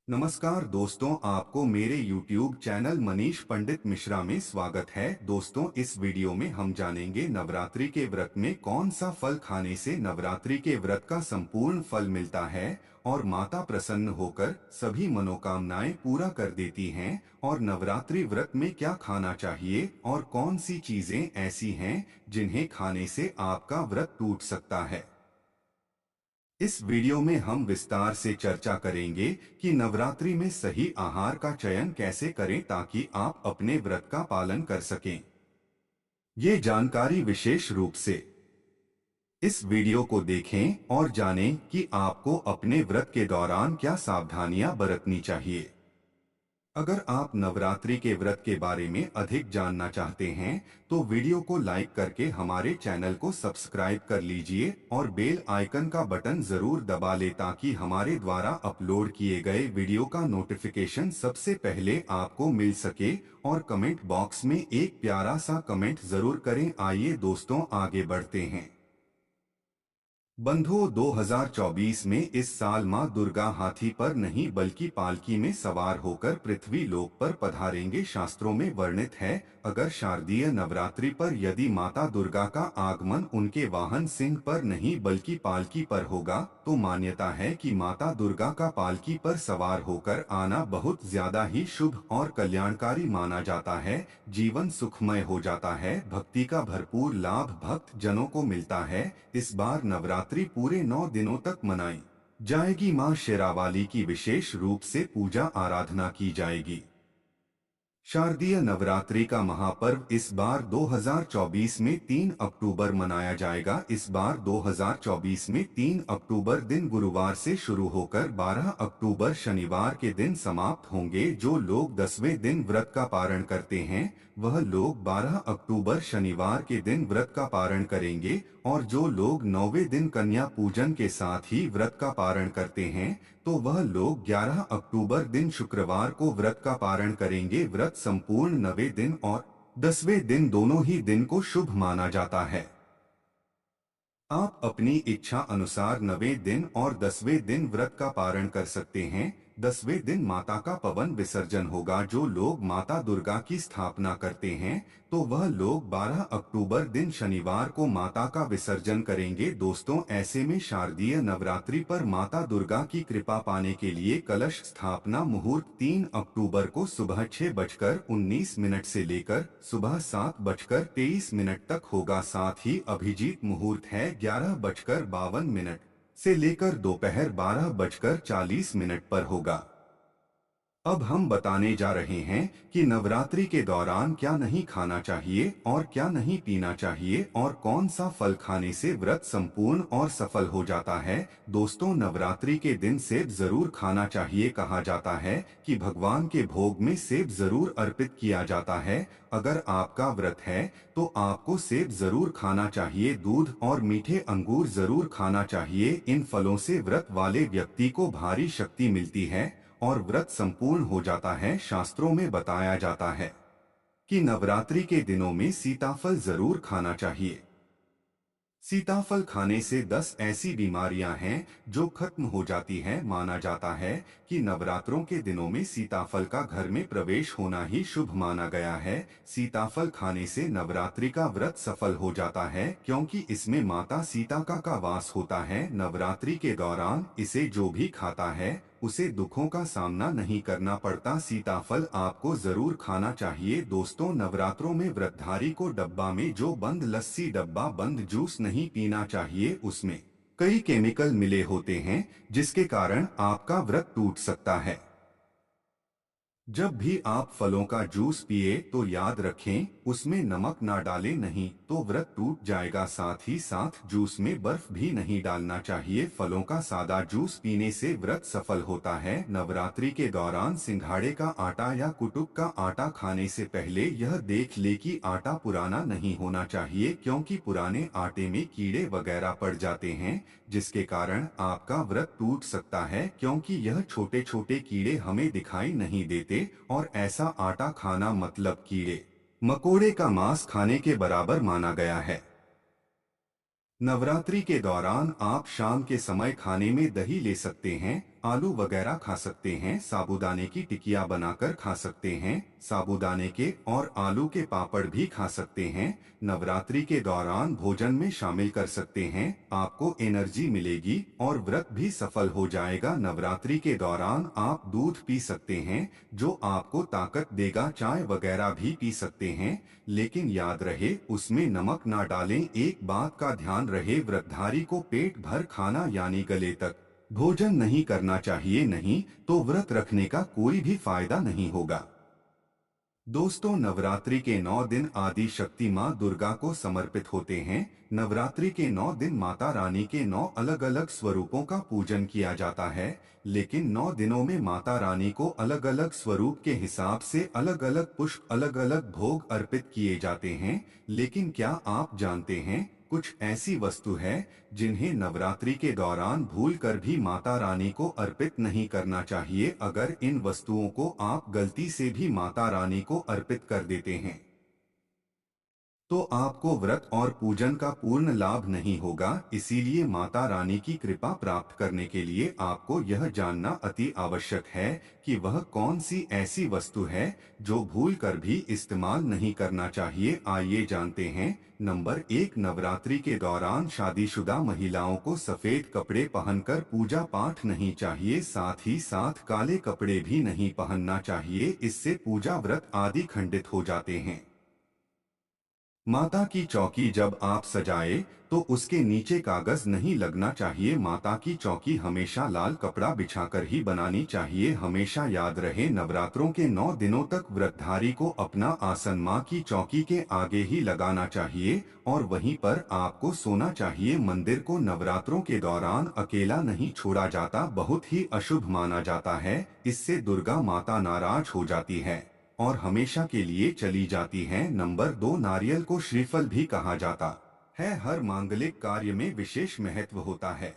नमस्कार दोस्तों, आपको मेरे YouTube चैनल मनीष पंडित मिश्रा में स्वागत है। दोस्तों, इस वीडियो में हम जानेंगे नवरात्रि के व्रत में कौन सा फल खाने से नवरात्रि के व्रत का संपूर्ण फल मिलता है और माता प्रसन्न होकर सभी मनोकामनाएं पूरा कर देती हैं। और नवरात्रि व्रत में क्या खाना चाहिए और कौन सी चीजें ऐसी हैं जिन्हें खाने से आपका व्रत टूट सकता है। इस वीडियो में हम विस्तार से चर्चा करेंगे कि नवरात्रि में सही आहार का चयन कैसे करें ताकि आप अपने व्रत का पालन कर सकें। ये जानकारी विशेष रूप से इस वीडियो को देखें और जानें कि आपको अपने व्रत के दौरान क्या सावधानियां बरतनी चाहिए। अगर आप नवरात्रि के व्रत के बारे में अधिक जानना चाहते हैं तो वीडियो को लाइक करके हमारे चैनल को सब्सक्राइब कर लीजिए और बेल आइकन का बटन जरूर दबा लें ताकि हमारे द्वारा अपलोड किए गए वीडियो का नोटिफिकेशन सबसे पहले आपको मिल सके। और कमेंट बॉक्स में एक प्यारा सा कमेंट जरूर करें। आइए दोस्तों, आगे बढ़ते हैं। बंधुओं, 2024 में इस साल मां दुर्गा हाथी पर नहीं बल्कि पालकी में सवार होकर पृथ्वी लोक पर पधारेंगे। शास्त्रों में वर्णित है, अगर शारदीय नवरात्रि पर यदि माता दुर्गा का आगमन उनके वाहन सिंह पर नहीं बल्कि पालकी पर होगा तो मान्यता है कि माता दुर्गा का पालकी पर सवार होकर आना बहुत ज्यादा ही शुभ और कल्याणकारी माना जाता है। जीवन सुखमय हो जाता है, भक्ति का भरपूर लाभ भक्त जनों को मिलता है। इस बार नवरात्रि पूरे 9 दिनों तक मनाई जाएगी। मां शेरावाली की विशेष रूप से पूजा आराधना की जाएगी। शारदीय नवरात्रि का महापर्व इस बार 2024 में 3 अक्टूबर मनाया जाएगा। इस बार 2024 में 3 अक्टूबर दिन गुरुवार से शुरू होकर 12 अक्टूबर शनिवार के दिन समाप्त होंगे। जो लोग 10वें दिन व्रत का पारण करते हैं वह लोग 12 अक्टूबर शनिवार के दिन व्रत का पारण करेंगे और जो लोग 9वें दिन कन्या पूजन के साथ ही व्रत का पारण करते हैं तो वह लोग 11 अक्टूबर दिन शुक्रवार को व्रत का पारण करेंगे। व्रत संपूर्ण 9वें दिन और 10वें दिन दोनों ही दिन को शुभ माना जाता है। आप अपनी इच्छा अनुसार 9वें दिन और 10वें दिन व्रत का पारण कर सकते हैं। 10वें दिन माता का पवन विसर्जन होगा। जो लोग माता दुर्गा की स्थापना करते हैं तो वह लोग 12 अक्टूबर दिन शनिवार को माता का विसर्जन करेंगे। दोस्तों, ऐसे में शारदीय नवरात्रि पर माता दुर्गा की कृपा पाने के लिए कलश स्थापना मुहूर्त 3 अक्टूबर को सुबह 6:19 से लेकर सुबह 7:23 तक होगा। साथ ही अभिजीत मुहूर्त है 11:52 से लेकर दोपहर 12:40 पर होगा। अब हम बताने जा रहे हैं कि नवरात्रि के दौरान क्या नहीं खाना चाहिए और क्या नहीं पीना चाहिए और कौन सा फल खाने से व्रत संपूर्ण और सफल हो जाता है। दोस्तों, नवरात्रि के दिन सेब जरूर खाना चाहिए। कहा जाता है कि भगवान के भोग में सेब जरूर अर्पित किया जाता है। अगर आपका व्रत है तो आपको सेब जरूर खाना चाहिए। दूध और मीठे अंगूर जरूर खाना चाहिए। इन फलों से व्रत वाले व्यक्ति को भारी शक्ति मिलती है और व्रत संपूर्ण हो जाता है। शास्त्रों में बताया जाता है कि नवरात्रि के दिनों में सीताफल जरूर खाना चाहिए। सीताफल खाने से 10 ऐसी बीमारियां हैं जो खत्म हो जाती हैं। माना जाता है कि नवरात्रों के दिनों में सीताफल का घर में प्रवेश होना ही शुभ माना गया है। सीताफल खाने से नवरात्रि का व्रत सफल हो जाता है क्योंकि इसमें माता सीता का वास होता है। नवरात्रि के दौरान इसे जो भी खाता है उसे दुखों का सामना नहीं करना पड़ता। सीताफल आपको जरूर खाना चाहिए। दोस्तों, नवरात्रों में व्रतधारी को डब्बा में जो बंद लस्सी डब्बा बंद जूस नहीं पीना चाहिए। उसमें कई केमिकल मिले होते हैं जिसके कारण आपका व्रत टूट सकता है। जब भी आप फलों का जूस पिए तो याद रखें उसमें नमक ना डालें, नहीं तो व्रत टूट जाएगा। साथ ही साथ जूस में बर्फ भी नहीं डालना चाहिए। फलों का सादा जूस पीने से व्रत सफल होता है। नवरात्रि के दौरान सिंघाड़े का आटा या कुटुक का आटा खाने से पहले यह देख ले कि आटा पुराना नहीं होना चाहिए क्योंकि पुराने आटे में कीड़े वगैरह पड़ जाते हैं जिसके कारण आपका व्रत टूट सकता है क्योंकि यह छोटे छोटे कीड़े हमें दिखाई नहीं देते और ऐसा आटा खाना मतलब कीड़े मकोड़े का मांस खाने के बराबर माना गया है। नवरात्रि के दौरान आप शाम के समय खाने में दही ले सकते हैं। आलू वगैरह खा सकते हैं, साबूदाने की टिकिया बनाकर खा सकते हैं, साबूदाने के और आलू के पापड़ भी खा सकते हैं। नवरात्रि के दौरान भोजन में शामिल कर सकते हैं, आपको एनर्जी मिलेगी और व्रत भी सफल हो जाएगा। नवरात्रि के दौरान आप दूध पी सकते हैं जो आपको ताकत देगा, चाय वगैरह भी पी सकते हैं, लेकिन याद रहे उसमें नमक ना डालें। एक बात का ध्यान रहे, व्रतधारी को पेट भर खाना यानी गले तक भोजन नहीं करना चाहिए, नहीं तो व्रत रखने का कोई भी फायदा नहीं होगा। दोस्तों, नवरात्रि के 9 दिन आदि शक्ति माँ दुर्गा को समर्पित होते हैं। नवरात्रि के 9 दिन माता रानी के 9 अलग अलग स्वरूपों का पूजन किया जाता है, लेकिन 9 दिनों में माता रानी को अलग अलग स्वरूप के हिसाब से अलग अलग पुष्प, अलग अलग भोग अर्पित किए जाते हैं। लेकिन क्या आप जानते हैं, कुछ ऐसी वस्तु है जिन्हें नवरात्रि के दौरान भूलकर भी माता रानी को अर्पित नहीं करना चाहिए। अगर इन वस्तुओं को आप गलती से भी माता रानी को अर्पित कर देते हैं तो आपको व्रत और पूजन का पूर्ण लाभ नहीं होगा। इसीलिए माता रानी की कृपा प्राप्त करने के लिए आपको यह जानना अति आवश्यक है कि वह कौन सी ऐसी वस्तु है जो भूलकर भी इस्तेमाल नहीं करना चाहिए। आइए जानते हैं। नंबर 1, नवरात्रि के दौरान शादीशुदा महिलाओं को सफेद कपड़े पहनकर पूजा पाठ नहीं चाहिए, साथ ही साथ काले कपड़े भी नहीं पहनना चाहिए, इससे पूजा व्रत आदि खंडित हो जाते हैं। माता की चौकी जब आप सजाए तो उसके नीचे कागज नहीं लगना चाहिए। माता की चौकी हमेशा लाल कपड़ा बिछाकर ही बनानी चाहिए। हमेशा याद रहे, नवरात्रों के 9 दिनों तक व्रतधारी को अपना आसन माँ की चौकी के आगे ही लगाना चाहिए और वहीं पर आपको सोना चाहिए। मंदिर को नवरात्रों के दौरान अकेला नहीं छोड़ा जाता, बहुत ही अशुभ माना जाता है। इससे दुर्गा माता नाराज हो जाती है और हमेशा के लिए चली जाती हैं। नंबर 2, नारियल को श्रीफल भी कहा जाता है। हर मांगलिक कार्य में विशेष महत्व होता है।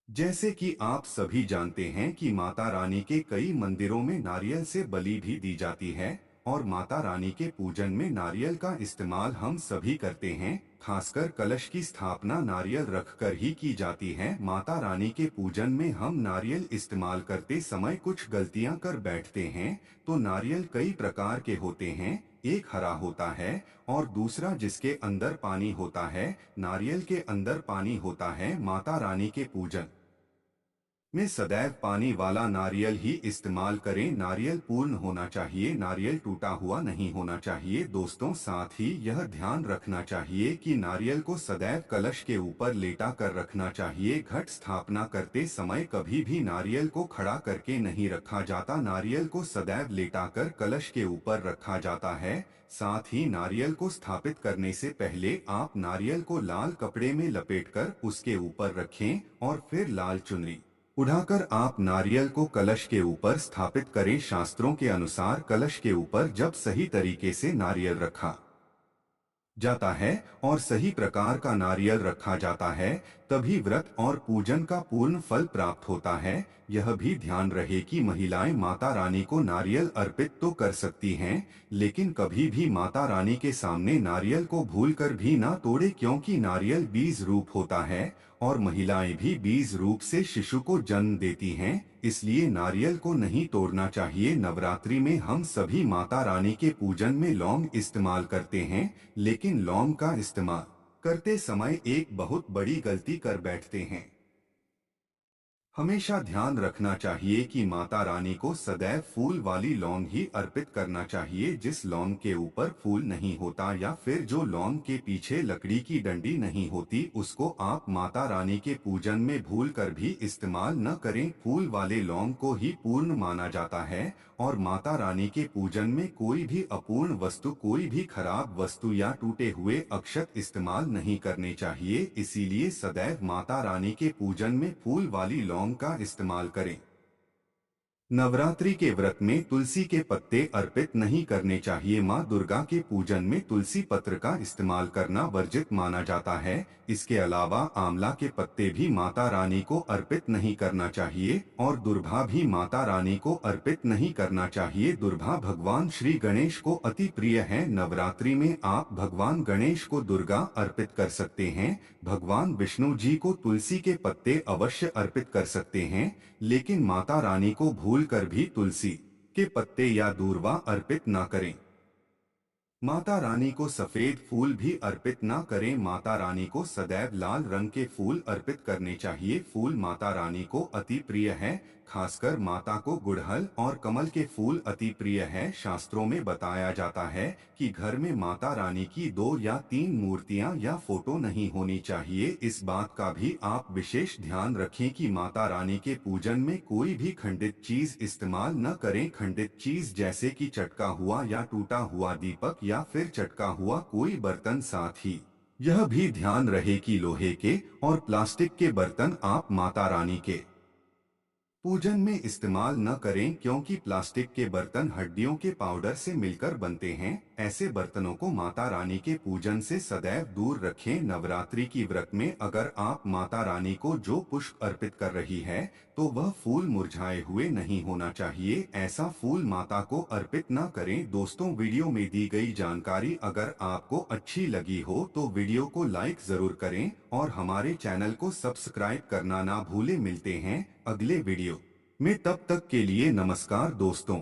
जैसे कि आप सभी जानते हैं कि माता रानी के कई मंदिरों में नारियल से बलि भी दी जाती है और माता रानी के पूजन में नारियल का इस्तेमाल हम सभी करते हैं। खासकर कलश की स्थापना नारियल रखकर ही की जाती है। माता रानी के पूजन में हम नारियल इस्तेमाल करते समय कुछ गलतियां कर बैठते हैं। तो नारियल कई प्रकार के होते हैं, एक हरा होता है और दूसरा जिसके अंदर पानी होता है। नारियल के अंदर पानी होता है। माता रानी के पूजन में सदैव पानी वाला नारियल ही इस्तेमाल करें। नारियल पूर्ण होना चाहिए, नारियल टूटा हुआ नहीं होना चाहिए। दोस्तों, साथ ही यह ध्यान रखना चाहिए कि नारियल को सदैव कलश के ऊपर लेटा कर रखना चाहिए। घट स्थापना करते समय कभी भी नारियल को खड़ा करके नहीं रखा जाता, नारियल को सदैव लेटाकर कलश के ऊपर रखा जाता है। साथ ही नारियल को स्थापित करने से पहले आप नारियल को लाल कपड़े में लपेटकर उसके ऊपर रखें और फिर लाल चुनरी उठाकर आप नारियल को कलश के ऊपर स्थापित करें। शास्त्रों के अनुसार कलश के ऊपर जब सही तरीके से नारियल रखा जाता है और सही प्रकार का नारियल रखा जाता है, तभी व्रत और पूजन का पूर्ण फल प्राप्त होता है। यह भी ध्यान रहे कि महिलाएं माता रानी को नारियल अर्पित तो कर सकती हैं, लेकिन कभी भी माता रानी के सामने नारियल को भूलकर भी ना तोड़े, क्योंकि नारियल बीज रूप होता है और महिलाएं भी बीज रूप से शिशु को जन्म देती हैं। इसलिए नारियल को नहीं तोड़ना चाहिए। नवरात्रि में हम सभी माता रानी के पूजन में लौंग इस्तेमाल करते हैं, लेकिन लौंग का इस्तेमाल करते समय एक बहुत बड़ी गलती कर बैठते हैं। हमेशा ध्यान रखना चाहिए कि माता रानी को सदैव फूल वाली लौंग ही अर्पित करना चाहिए। जिस लौंग के ऊपर फूल नहीं होता या फिर जो लौंग के पीछे लकड़ी की डंडी नहीं होती, उसको आप माता रानी के पूजन में भूल कर भी इस्तेमाल न करें। फूल वाले लौंग को ही पूर्ण माना जाता है और माता रानी के पूजन में कोई भी अपूर्ण वस्तु, कोई भी खराब वस्तु या टूटे हुए अक्षत इस्तेमाल नहीं करने चाहिए। इसीलिए सदैव माता रानी के पूजन में फूल वाली लौंग का इस्तेमाल करें। नवरात्रि के व्रत में तुलसी के पत्ते अर्पित नहीं करने चाहिए। मां दुर्गा के पूजन में तुलसी पत्र का इस्तेमाल करना वर्जित माना जाता है। इसके अलावा आंवला के पत्ते भी माता रानी को अर्पित नहीं करना चाहिए और दुर्भा भी माता रानी को अर्पित नहीं करना चाहिए। दुर्भा भगवान श्री गणेश को अति प्रिय है। नवरात्रि में आप भगवान गणेश को दुर्गा अर्पित कर सकते हैं। भगवान विष्णु जी को तुलसी के पत्ते अवश्य अर्पित कर सकते हैं, लेकिन माता रानी को भूलकर भी तुलसी के पत्ते या दूर्वा अर्पित ना करें। माता रानी को सफेद फूल भी अर्पित ना करें। माता रानी को सदैव लाल रंग के फूल अर्पित करने चाहिए। फूल माता रानी को अति प्रिय है, खासकर माता को गुड़हल और कमल के फूल अति प्रिय है। शास्त्रों में बताया जाता है कि घर में माता रानी की 2 या 3 मूर्तियां या फोटो नहीं होनी चाहिए। इस बात का भी आप विशेष ध्यान रखें कि माता रानी के पूजन में कोई भी खंडित चीज इस्तेमाल न करें। खंडित चीज जैसे कि चटका हुआ या टूटा हुआ दीपक या फिर चटका हुआ कोई बर्तन। साथ ही यह भी ध्यान रहे कि लोहे के और प्लास्टिक के बर्तन आप माता रानी के पूजन में इस्तेमाल न करें, क्योंकि प्लास्टिक के बर्तन हड्डियों के पाउडर से मिलकर बनते हैं। ऐसे बर्तनों को माता रानी के पूजन से सदैव दूर रखें। नवरात्रि की व्रत में अगर आप माता रानी को जो पुष्प अर्पित कर रही है तो वह फूल मुरझाए हुए नहीं होना चाहिए। ऐसा फूल माता को अर्पित न करें। दोस्तों, वीडियो में दी गई जानकारी अगर आपको अच्छी लगी हो तो वीडियो को लाइक जरूर करें और हमारे चैनल को सब्सक्राइब करना ना भूलें। मिलते हैं अगले वीडियो में, तब तक के लिए नमस्कार दोस्तों।